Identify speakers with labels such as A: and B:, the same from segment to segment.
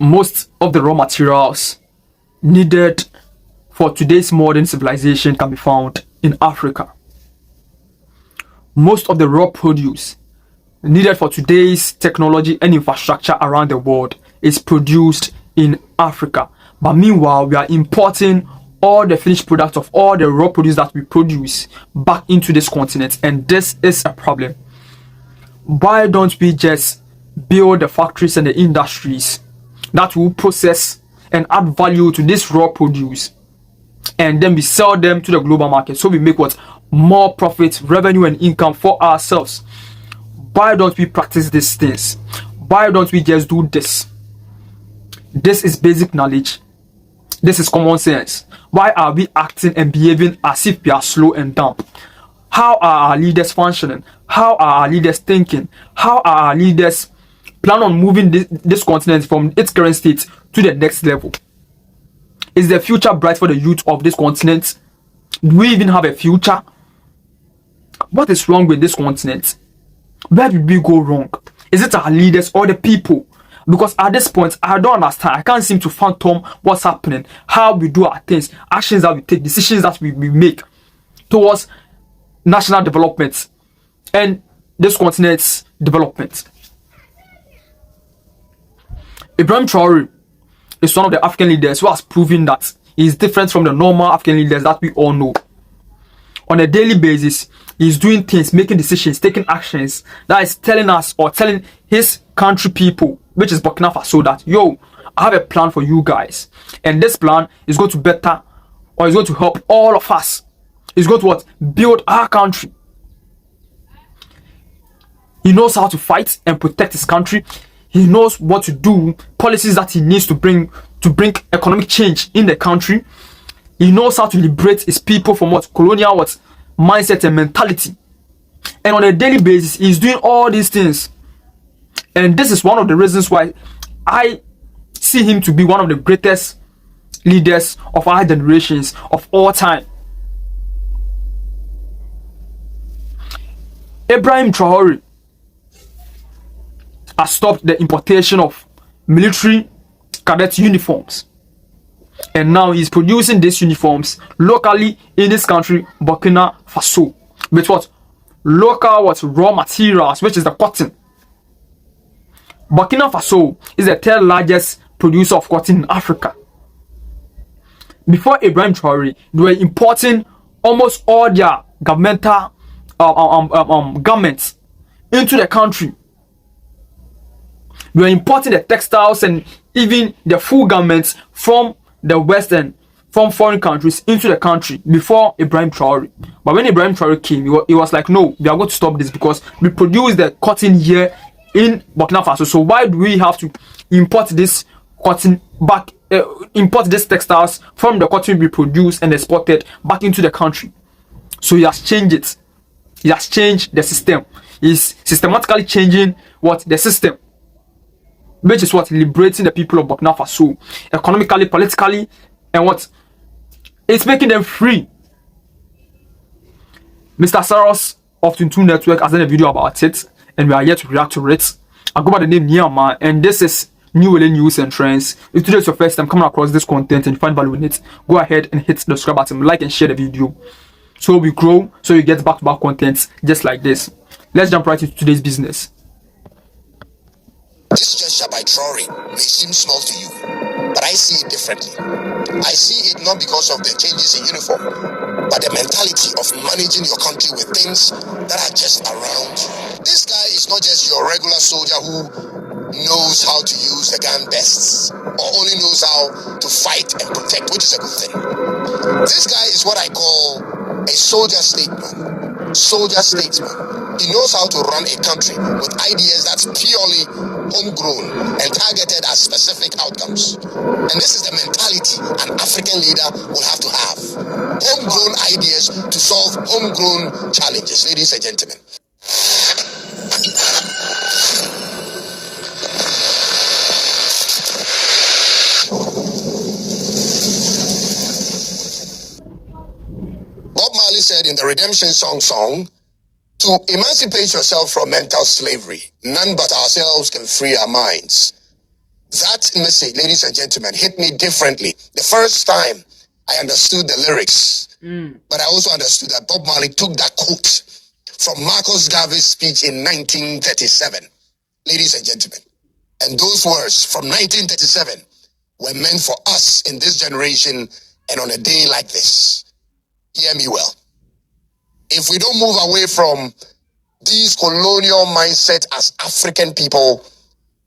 A: most of the raw materials needed for today's modern civilization can be found in Africa. Most of the raw produce needed for today's technology and infrastructure around the world is produced in Africa. But meanwhile, we are importing all the finished products of all the raw produce that we produce back into this continent, and this is a problem. Why don't we just build the factories and the industries that will process and add value to this raw produce, and then we sell them to the global market, so we make what? More profit, revenue, and income for ourselves. Why don't we practice these things? Why don't we just do this? This is basic knowledge. This is common sense. Why are we acting and behaving as if we are slow and dumb? How are our leaders functioning? How are our leaders thinking? How are our leaders plan on moving this continent from its current state to the next level? Is the future bright for the youth of this continent? Do we even have a future? What is wrong with this continent? Where did we go wrong? Is it our leaders or the people? Because at this point, I don't understand. I can't seem to fathom what's happening, how we do our things, actions that we take, decisions that we make towards national development and this continent's development. Ibrahim Traore is one of the African leaders who has proven that he is different from the normal African leaders that we all know. On a daily basis, he's doing things, making decisions, taking actions that is telling us or telling his country people, which is Burkina Faso, that yo, I have a plan for you guys, and this plan is going to better, or is going to help all of us. It's going to what? Build our country. He knows how to fight and protect his country. He knows what to do, policies that he needs to bring economic change in the country. He knows how to liberate his people from what? Colonial what? Mindset and mentality. And on a daily basis, he's doing all these things. And this is one of the reasons why I see him to be one of the greatest leaders of our generations of all time. Ibrahim Traore has stopped the importation of military cadet uniforms, and now he's producing these uniforms locally in this country, Burkina Faso, with what? Local what? Raw materials, which is the cotton. Burkina Faso is the third largest producer of cotton in Africa. Before Ibrahim Traore, they were importing almost all their governmental garments into the country. We are importing the textiles and even the full garments from the Western, from foreign countries into the country before Ibrahim Traore. But when Ibrahim Traore came, he was like, no, we are going to stop this because we produce the cotton here in Burkina Faso. So why do we have to import this cotton back, import these textiles from the cotton we produce and exported back into the country? So he has changed it. He has changed the system. He's systematically changing what? The system, which is what? Liberating the people of Burkina Faso economically, politically, and what? It's making them free. Mr. Saros of Tuntun Network has done a video about it, and we are here to react to it. I go by the name Niama, and this is New Wele News and Trends. If today is your first time coming across this content and you find value in it, go ahead and hit the subscribe button, like and share the video, so we grow, so you get back-to-back content just like this. Let's jump right into today's business.
B: This gesture by Traore may seem small to you, but I see it differently. I see it not because of the changes in uniform, but the mentality of managing your country with things that are just around you. This guy is not just your regular soldier who knows how to use the gun best, or only knows how to fight and protect, which is a good thing. This guy is what I call a soldier statesman. Soldier statesman. He knows how to run a country with ideas that's purely homegrown and targeted at specific outcomes. And this is the mentality an African leader will have to have. Homegrown ideas to solve homegrown challenges, ladies and gentlemen. Bob Marley said in the Redemption Song, to emancipate yourself from mental slavery, none but ourselves can free our minds. That message, ladies and gentlemen, hit me differently. The first time I understood the lyrics, but I also understood that Bob Marley took that quote from Marcus Garvey's speech in 1937. Ladies and gentlemen, and those words from 1937 were meant for us in this generation and on a day like this. Hear me well. If we don't move away from this colonial mindset as African people,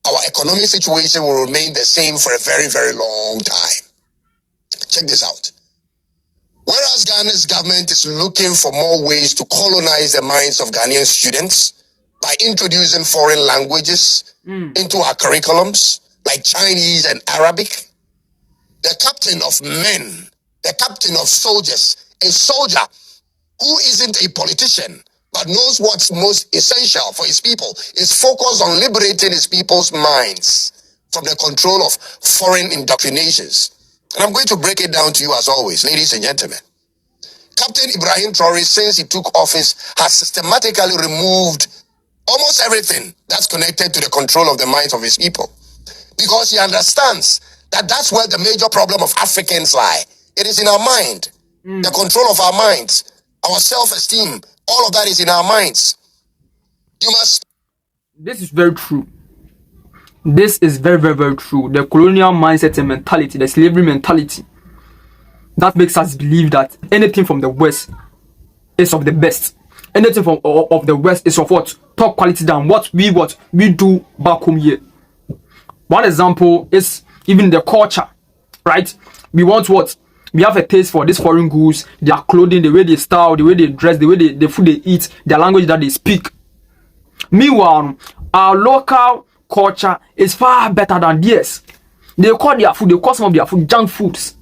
B: our economic situation will remain the same for a very, very long time. Check this out. Whereas Ghana's government is looking for more ways to colonize the minds of Ghanaian students by introducing foreign languages into our curriculums, like Chinese and Arabic, the captain of men, the captain of soldiers, a soldier who isn't a politician but knows what's most essential for his people, is focused on liberating his people's minds from the control of foreign indoctrinations. And I'm going to break it down to you as always, ladies and gentlemen. Captain Ibrahim Traore, since he took office, has systematically removed almost everything that's connected to the control of the minds of his people. Because he understands that that's where the major problem of Africans lie. It is in our mind. The control of our minds, our self-esteem, all of that is in our minds. You must...
A: This is very true. This is very, very, very true. The colonial mindset and mentality, the slavery mentality, that makes us believe that anything from the West is of the best. Anything from of the West is of what? Top quality than what we do back home here. One example is even the culture, right? We want what? We have a taste for these foreign goods, their clothing, the way they style, the way they dress, the way the food they eat, their language that they speak. Meanwhile, our local culture is far better than theirs. They call their food, they call some of their food junk foods.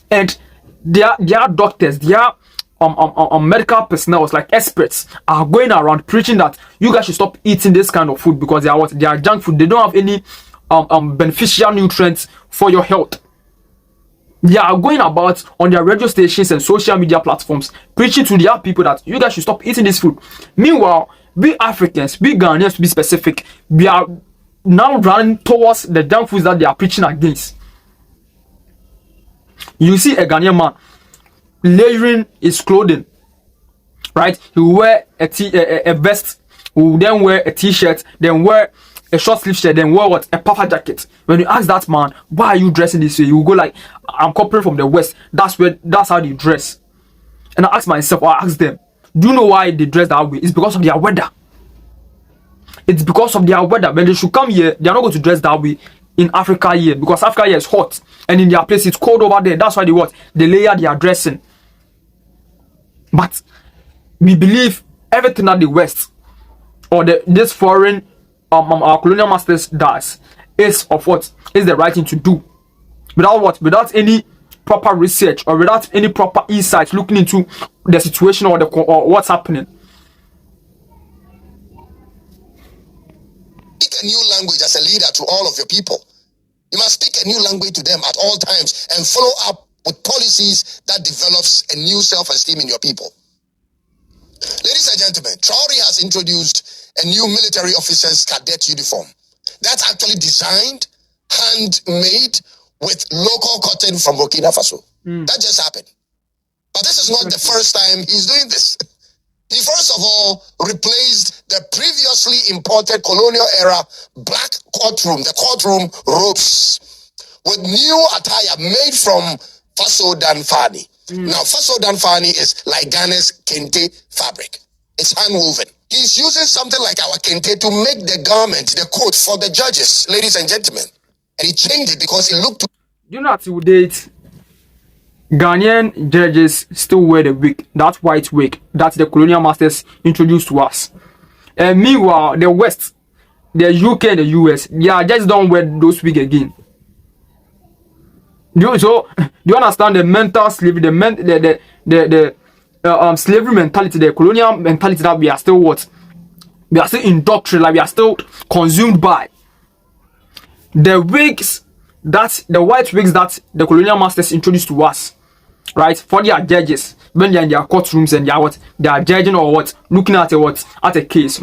A: And their doctors, their medical personnel, like experts, are going around preaching that you guys should stop eating this kind of food because they are what? They are junk food. They don't have any beneficial nutrients for your health. They are going about on their radio stations and social media platforms preaching to their people that you guys should stop eating this food. Meanwhile, we Africans, we Ghanaians to be specific, we are now running towards the junk foods that they are preaching against. You see a Ghanaian man layering his clothing, right? He will wear a vest, he will then wear a t-shirt, then wear a short sleeve shirt, then wear what? A puffer jacket. When you ask that man, why are you dressing this way? You will go like, I'm copying from the West. That's how they dress. And I ask myself, or I ask them, do you know why they dress that way? It's because of their weather. It's because of their weather. When they should come here, they are not going to dress that way in Africa here, because Africa here is hot, and in their place it's cold over there. That's why they layer their dressing. But we believe everything that the West or this foreign our colonial masters does is of what is the right thing to do, without any proper research or without any proper insight looking into the situation or what's happening.
B: Speak a new language as a leader to all of your people. You must speak a new language to them at all times and follow up with policies that develops a new self-esteem in your people. Ladies and gentlemen, Traore has introduced a new military officer's cadet uniform that's actually designed, handmade with local cotton from Burkina Faso. That just happened. But this is not the first time he's doing this. He first of all replaced the previously imported colonial era black the courtroom robes, with new attire made from Faso Danfani. Now, Faso Danfani is like Ghana's kente fabric. It's hand-woven. He's using something like our kente to make the garment, the coat for the judges, ladies and gentlemen. And he changed it because it looked...
A: You know, to date, Ghanaian judges still wear the wig, that white wig that the colonial masters introduced to us. And meanwhile, the West, the UK and the US, just don't wear those wigs again. Do you understand the mental slavery, the slavery mentality, the colonial mentality that we are still indoctrinated, like we are still consumed by? The white wigs that the colonial masters introduced to us, right, for their judges when they are in their courtrooms and they are judging or looking at a case.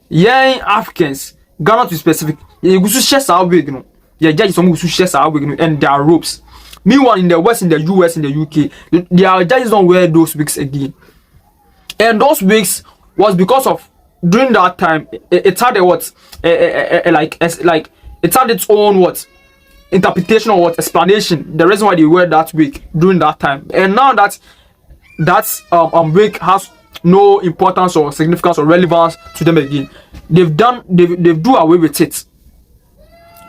A: Yeah, Africans, Ghana to be specific, you go to share our wig, Yeah, judges some who share our wig and their robes. Meanwhile, in the West, in the US, in the UK, their judges don't wear those wigs again. And those wigs was because of during that time it had a what like it had its own what interpretation or what explanation. The reason why they wear that wig during that time, and now that wig has no importance or significance or relevance to them again, they've do away with it.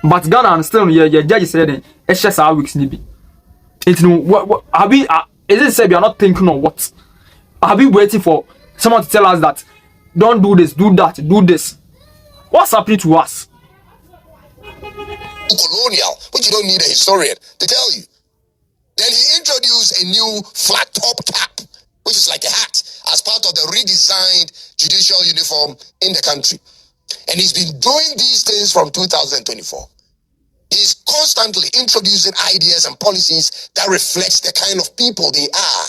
A: But Ghana and still judge said it's just our wigs need be. It's no what are we is it said we are not thinking of what are we waiting for someone to tell us that don't do this, do that, do this? What's happening to us?
B: Colonial, which you don't need a historian to tell you. Then he introduced a new flat top cap, which is like a hat, as part of the redesigned judicial uniform in the country. And he's been doing these things from 2024. He's constantly introducing ideas and policies that reflects the kind of people they are.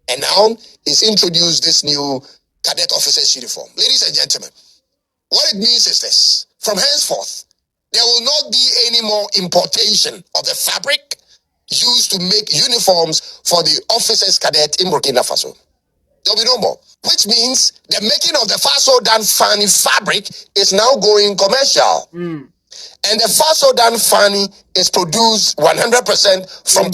B: And now he's introduced this new cadet officers uniform. Ladies and gentlemen, what it means is this: from henceforth, there will not be any more importation of the fabric used to make uniforms for the officers cadet in Burkina Faso. There'll be no more. Which means the making of the Faso Dan Fani fabric is now going commercial. And the Faso Dan Fani is produced 100% from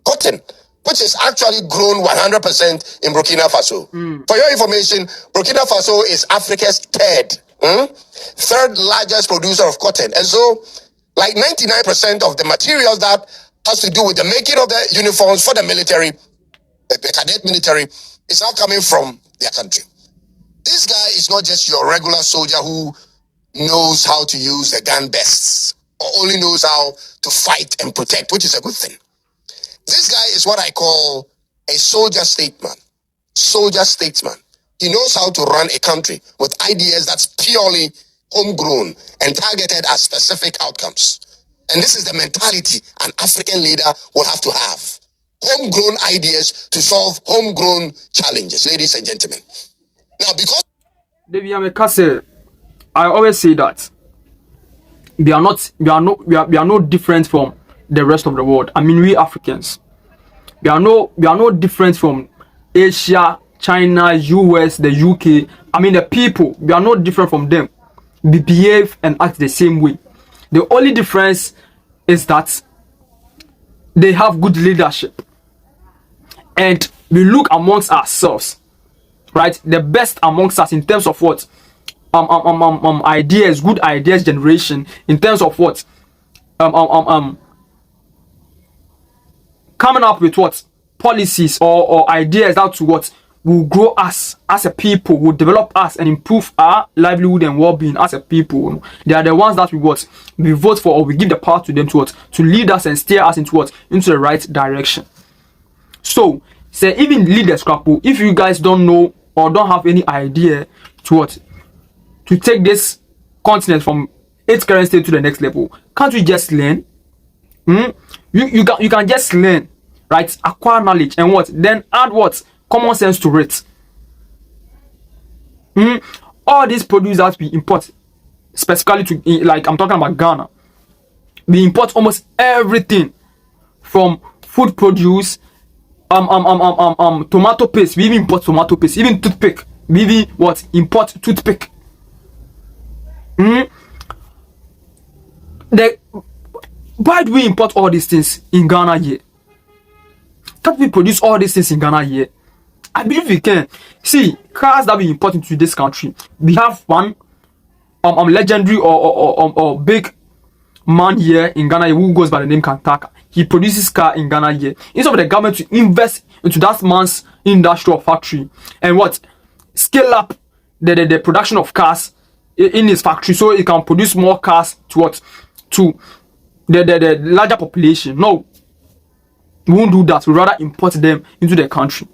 B: cotton, which is actually grown 100% in Burkina Faso. For your information, Burkina Faso is Africa's third largest producer of cotton. And so, like 99% of the materials that has to do with the making of the uniforms for the military, the cadet military, is now coming from their country. This guy is not just your regular soldier who knows how to use the gun best, or only knows how to fight and protect, which is a good thing. This guy is what I call a soldier statesman. Soldier statesman. He knows how to run a country with ideas that's purely homegrown and targeted at specific outcomes. And this is the mentality an African leader will have to have. Homegrown ideas to solve homegrown challenges, ladies and gentlemen. Now, because
A: I always say that we are no different from the rest of the world. I mean, we Africans, we are no different from Asia, China, US, the UK. I mean, the people, we are no different from them. We behave and act the same way. The only difference is that they have good leadership, and we look amongst ourselves, right? The best amongst us in terms of what ideas, good ideas generation, in terms of what coming up with what policies or ideas that to what will grow us as a people, will develop us and improve our livelihood and well-being as a people. They are the ones that we vote for, or we give the power to them to what, to lead us and steer us into what, into the right direction. So say even leaders, if you guys don't know or don't have any idea to what, to take this continent from its current state to the next level, can't we just learn? You can just learn, right? Acquire knowledge and what? Then add what? Common sense to it. All these produce that we import, specifically to, like I'm talking about Ghana, we import almost everything from food produce, tomato paste. We even import tomato paste, even toothpick. We even what? Import toothpick. Why do we import all these things in Ghana here? Can't we produce all these things in Ghana here? I believe we can. See, cars that we import into this country, we have one legendary or big man here in Ghana who goes by the name Kantaka. He produces car in Ghana here. Instead of the government to invest into that man's industry or factory and what, scale up the production of cars in his factory so it can produce more cars to what, to the larger population. No, we won't do that. We rather import them into the country,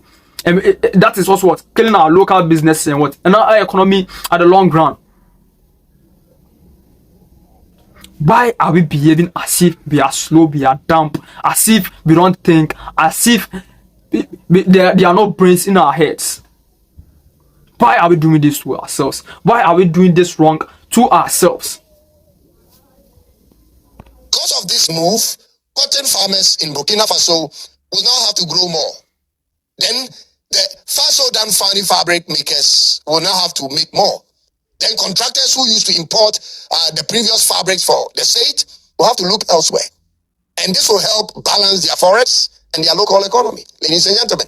A: and that is also what, killing our local business and what, and our economy at the long run. Why are we behaving as if we are slow, we are dumb, as if we don't think, as if there are no brains in our heads? Why are we doing this to ourselves? Why are we doing this wrong to ourselves?
B: of this move, cotton farmers in Burkina Faso will now have to grow more. Then the Faso Dan Fani fabric makers will now have to make more. Then contractors who used to import the previous fabrics for the state will have to look elsewhere. And this will help balance their forests and their local economy. Ladies and gentlemen,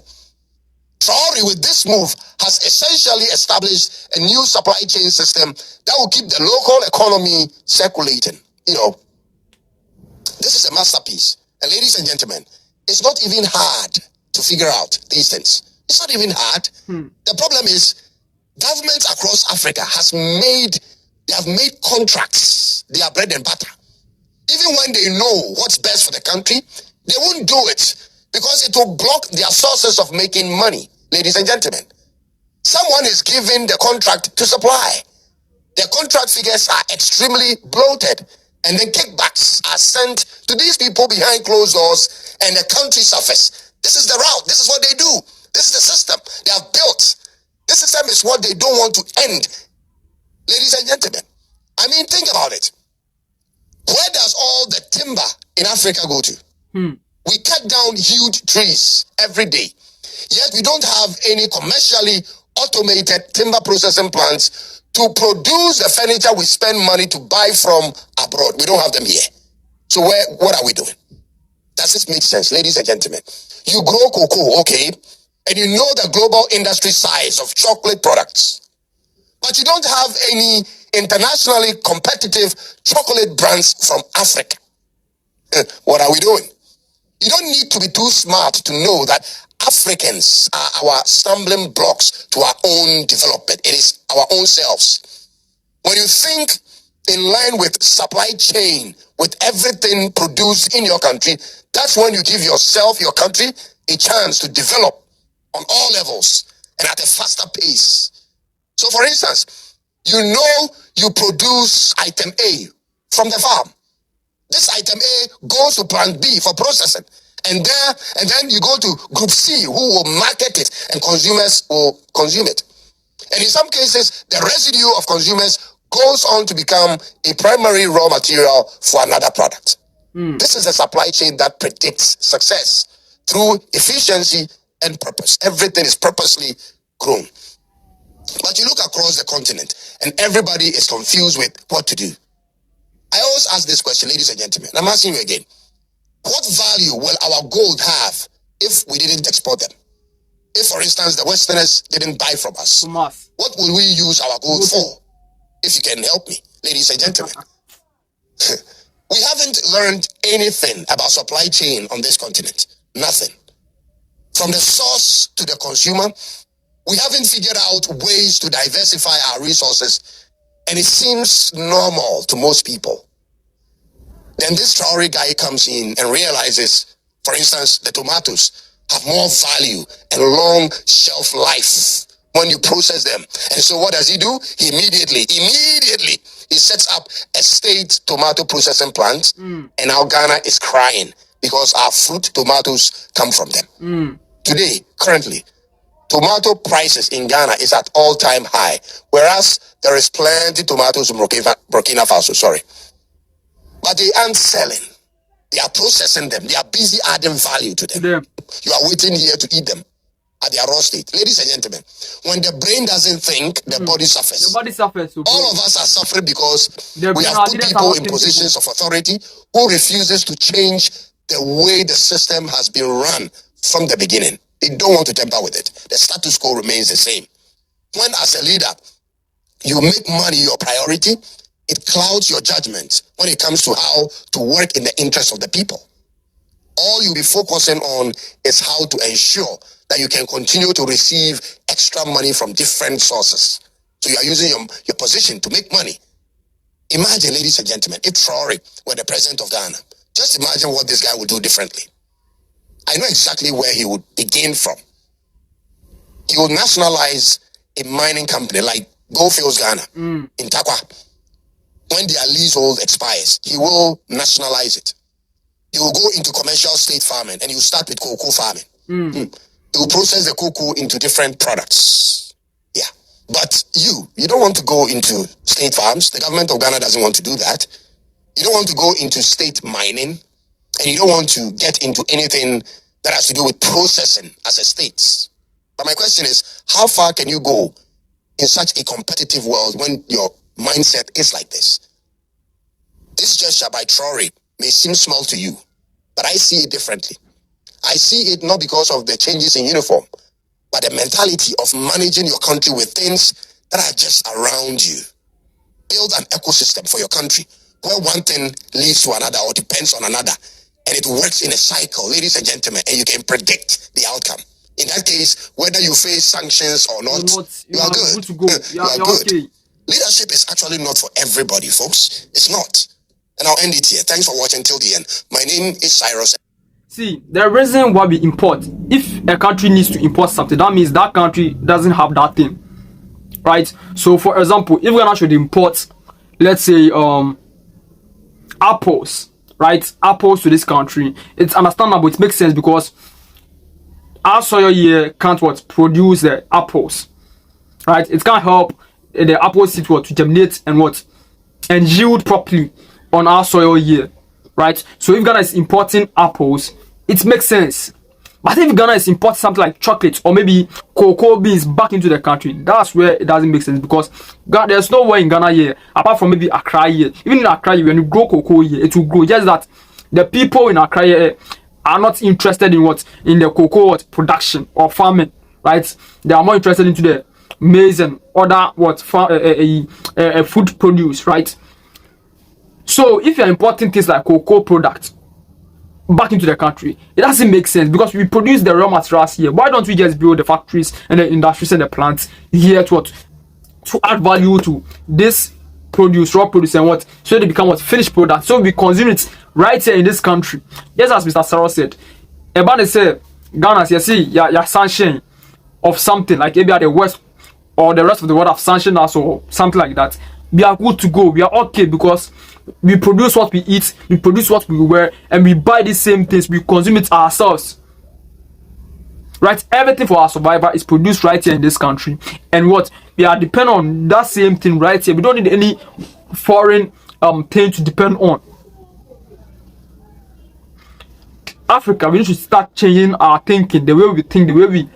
B: Traore with this move has essentially established a new supply chain system that will keep the local economy circulating. This is a masterpiece. And ladies and gentlemen, it's not even hard to figure out these things. It's not even hard. The problem is governments across Africa have made contracts their bread and butter. Even when they know what's best for the country, they won't do it because it will block their sources of making money. Ladies and gentlemen, someone is given the contract to supply. The contract figures are extremely bloated, and then kickbacks are sent to these people behind closed doors, and the country suffers. This is the route. This is what they do. This is the system they have built. This system is what they don't want to end. Ladies and gentlemen, I mean, think about it. Where does all the timber in Africa go to? We cut down huge trees every day, yet we don't have any commercially automated timber processing plants to produce the furniture we spend money to buy from abroad. We don't have them here. So what are we doing? Does this make sense, ladies and gentlemen? You grow cocoa, okay, and you know the global industry size of chocolate products, but you don't have any internationally competitive chocolate brands from Africa. What are we doing? You don't need to be too smart to know that Africans are our stumbling blocks to our own development. It is our own selves. When you think in line with supply chain, with everything produced in your country, that's when you give yourself, your country, a chance to develop on all levels and at a faster pace. So for instance, you produce item A from the farm. This item A goes to plant B for processing. And then you go to group C, who will market it, and consumers will consume it. And in some cases, the residue of consumers goes on to become a primary raw material for another product. This is a supply chain that predicts success through efficiency and purpose. Everything is purposely grown. But you look across the continent and everybody is confused with what to do. I always ask this question, ladies and gentlemen. I'm asking you again. What value will our gold have if we didn't export them? If, for instance, the Westerners didn't buy from us, what will we use our gold for? If you can help me, ladies and gentlemen. We haven't learned anything about supply chain on this continent. Nothing. From the source to the consumer, we haven't figured out ways to diversify our resources, and it seems normal to most people. Then this Traore guy comes in and realizes, for instance, the tomatoes have more value and long shelf life when you process them. And so what does he do? He immediately, he sets up a state tomato processing plant, and now Ghana is crying because our fruit tomatoes come from them. Today, currently, tomato prices in Ghana is at all-time high, whereas there is plenty tomatoes in Burkina Faso, but they aren't selling. They are processing them. They are busy adding value to them. You are waiting here to eat them at their raw state. Ladies and gentlemen, when the brain doesn't think, the body suffers.
A: The body suffers.
B: All of us are suffering because we have put people in positions of authority who refuses to change the way the system has been run from the beginning. They don't want to tamper with it. The status quo remains the same. When as a leader, you make money your priority, it clouds your judgment when it comes to how to work in the interest of the people. All you'll be focusing on is how to ensure that you can continue to receive extra money from different sources. So you are using your position to make money. Imagine, ladies and gentlemen, if Traore were the president of Ghana. Just imagine what this guy would do differently. I know exactly where he would begin from. He would nationalize a mining company like Goldfields Ghana in Takwa. When their leasehold expires, he will nationalize it. He will go into commercial state farming, and he will start with cocoa farming. He will process the cocoa into different products. Yeah. But you don't want to go into state farms. The government of Ghana doesn't want to do that. You don't want to go into state mining, and you don't want to get into anything that has to do with processing as a state. But my question is, how far can you go in such a competitive world when your mindset is like this? This gesture by Traore may seem small to you, but I see it differently. I see it not because of the changes in uniform, but the mentality of managing your country with things that are just around you. Build an ecosystem for your country where one thing leads to another or depends on another, and it works in a cycle, ladies and gentlemen, and you can predict the outcome. In that case, whether you face sanctions or not, you are good.
A: To go.
B: You are good.
A: Okay.
B: Leadership is actually not for everybody, folks. It's not. And I'll end it here. Thanks for watching till the end. My name is Cyrus.
A: See, the reason why we import, if a country needs to import something, that means that country doesn't have that thing, right? So, for example, if Ghana should import, let's say, apples, right? Apples to this country, it's understandable. It makes sense because our soil here can't produce the apples, right? It can't help the apple seed to germinate and yield properly on our soil here, right? So if Ghana is importing apples, it makes sense. But if Ghana is importing something like chocolate or maybe cocoa beans back into the country, that's where it doesn't make sense, because there's nowhere in Ghana here apart from maybe Accra here. Even in Accra here, when you grow cocoa here, it will grow. Just that the people in Accra here are not interested in the cocoa production or farming, right? They are more interested into the maize and other food produce, right? So if you're importing things like cocoa products back into the country, it doesn't make sense, because we produce the raw materials here. Why don't we just build the factories and the industries and the plants here to add value to this produce, raw produce, and so they become finished product, so we consume it right here in this country. Just as Mr. Sarah said, about say Ghana, you see, your sanction of something like maybe the West or the rest of the world have sanctioned us or something like that. We are good to go. We are okay because we produce what we eat, we produce what we wear, and we buy the same things. We consume it ourselves. Right? Everything for our survival is produced right here in this country. And we are dependent on that same thing right here. We don't need any foreign thing to depend on. Africa, we need to start changing our thinking, the way we think, the way we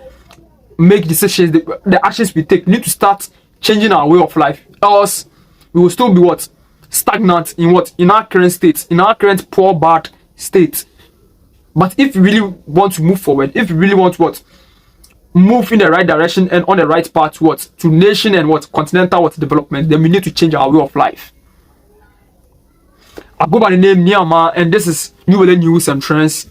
A: make decisions, the actions we take. We need to start changing our way of life. Else, we will still be stagnant in our current state, in our current poor, bad state. But if you really want to move forward, if you really want to move in the right direction and on the right path to nation and continental development, then we need to change our way of life. I go by the name Niama, and this is New News and Trends.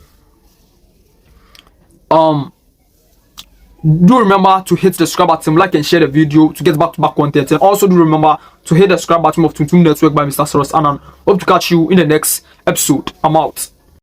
A: Do remember to hit the subscribe button, like and share the video to get back-to-back content, and also do remember to hit the subscribe button of Tuntum Network by Mr. Soros Annan. Hope to catch you in the next episode. I'm out.